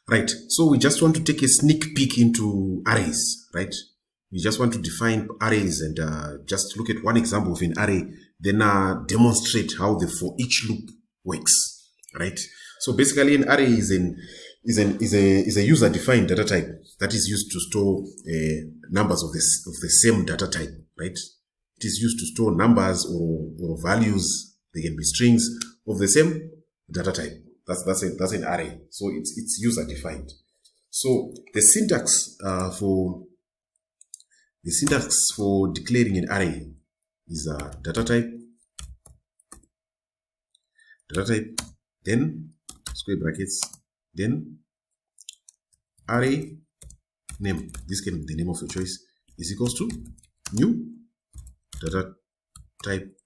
Right. So we just want to take a sneak peek into arrays, right? We just want to define arrays and just look at one example of an array, then demonstrate how the for each loop works, right? So basically, an array is a user-defined data type that is used to store numbers of the same data type, right? It is used to store numbers or values. They can be strings of the same data type. That's an array. So it's user defined. So the syntax for declaring an array is data type, then square brackets, then array name. This can be the name of your choice, is equals to new data type.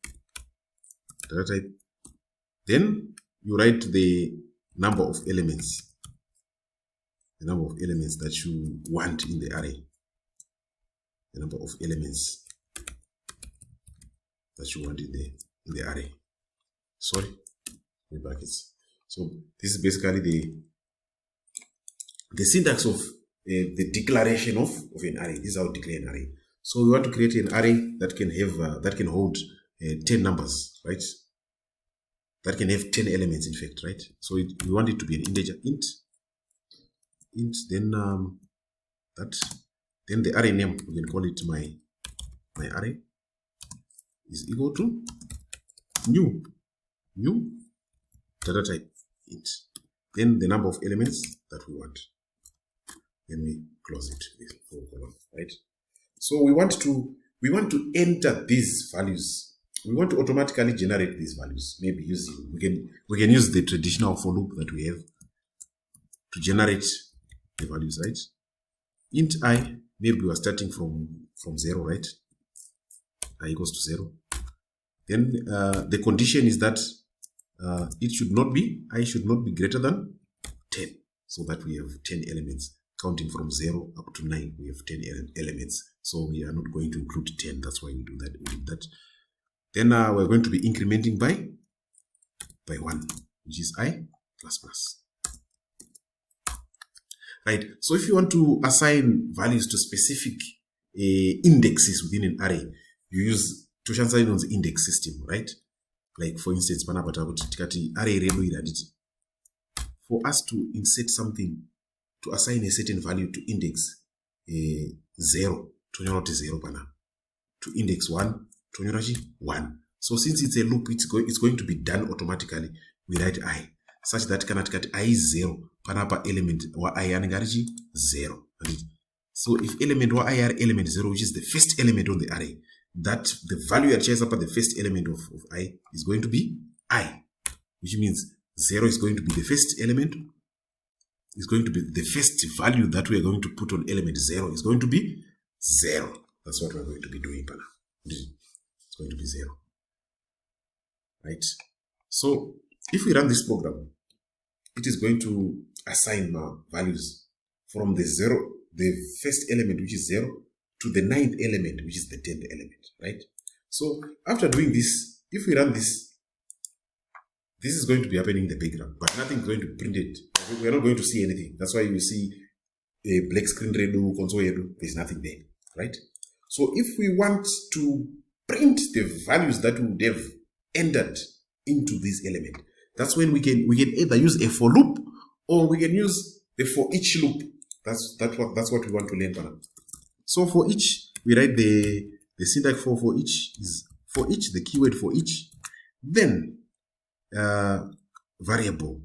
Then you write the number of elements, that you want in the array. The number of elements that you want in the array. Sorry, in brackets. So this is basically the syntax of the declaration of an array. This is how to declare an array. So we want to create an array that can have that can hold 10 numbers, right? That can have 10 elements, in fact, right? So we want it to be an integer, int, then then the array name, we can call it my array is equal to new data type, int, then the number of elements that we want. Then we close it with colon, right? So we want to enter these values. We want to automatically generate these values. Maybe using we can use the traditional for loop that we have to generate the values, right? Int I, maybe we are starting from 0, right? I equals to 0. Then the condition is that I should not be greater than 10, so that we have 10 elements. Counting from 0 up to 9, we have 10 elements. So we are not going to include 10. That's why we do that. We did that. Then we're going to be incrementing by 1, which is I plus plus. Right. So if you want to assign values to specific indexes within an array, you use Toshan Sinon's index system, right? Like for instance, array for us to insert something, to assign a certain value to index 0, to index 1, 1. So since it's a loop, it's going to be done automatically. We write I, such that I is 0, panapa element wa I anengarichi 0. So if element wa I are element 0, which is the first element on the array, that the value that shares up at the first element of I is going to be I, which means 0 is going to be the first element. Is going to be the first value that we are going to put on element 0 is going to be 0. That's what we're going to be doing, Pana. It's going to be 0. Right? So if we run this program, it is going to assign values from the first element, which is 0, to the 9th element, which is the 10th element, right? So after doing this, if we run this, this is going to be happening in the background, but nothing is going to print it. We're not going to see anything. That's why you see a black screen redo, console redo. There's nothing there, right? So if we want to print the values that we would have entered into this element, that's when we can either use a for loop or we can use the for each loop. That's what we want to learn. So for each, we write the syntax for each is for each, the keyword for each, then variable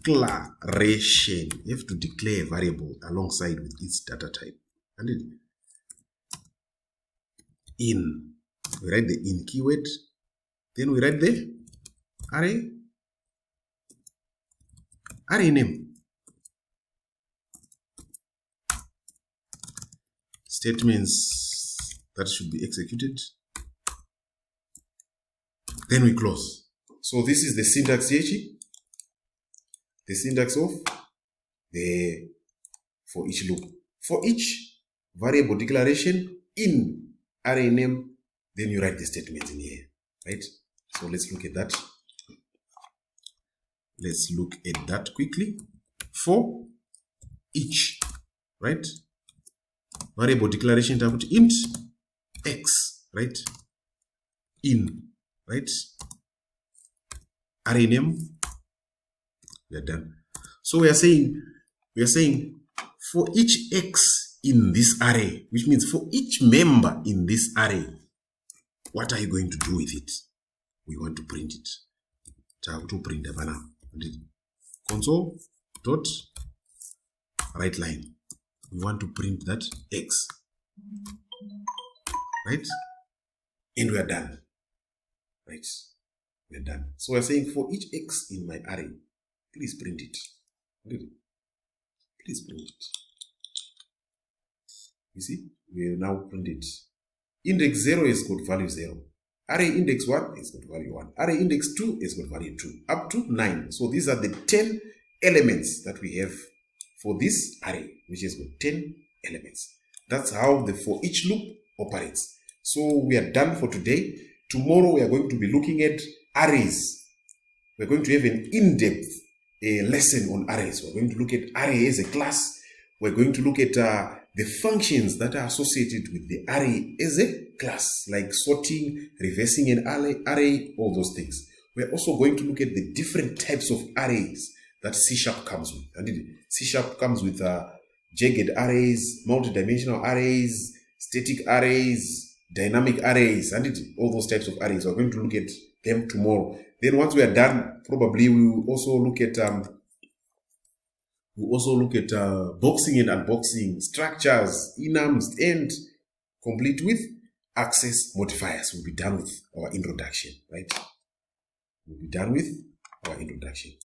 declaration. You have to declare a variable alongside with its data type. And in, we write the in keyword, then we write the array name. Statements that should be executed. Then we close. So this is the syntax here. The syntax of the for each loop. For each variable declaration in array name, then you write the statements in here, right? So let's look at that. Let's look at that quickly. For each, right? Variable declaration type int x, right? In, right? Array name. We are done. So we are saying for each x in this array, which means for each member in this array, what are you going to do with it? We want to print it. To print console dot write line. We want to print that x, right? And we are done, right? We are done. So we are saying for each x in my array, please print it. Please print it. You see, we will now print it. Index 0 is got value 0. Array index 1 is got value 1. Array index 2 is got value 2. Up to 9. So these are the 10 elements that we have for this array, which has got 10 elements. That's how the for each loop operates. So we are done for today. Tomorrow we are going to be looking at arrays. We're going to have an in-depth lesson on arrays. We're going to look at array as a class. We're going to look at the functions that are associated with the array as a class, like sorting, reversing an array, all those things. We're also going to look at the different types of arrays that C# comes with. And C# comes with jagged arrays, multi-dimensional arrays, static arrays, dynamic arrays, and all those types of arrays. We're going to look at them tomorrow. Then once we are done, probably we will also look at boxing and unboxing, structures, enums, and complete with access modifiers. We'll be done with our introduction, right? We'll be done with our introduction.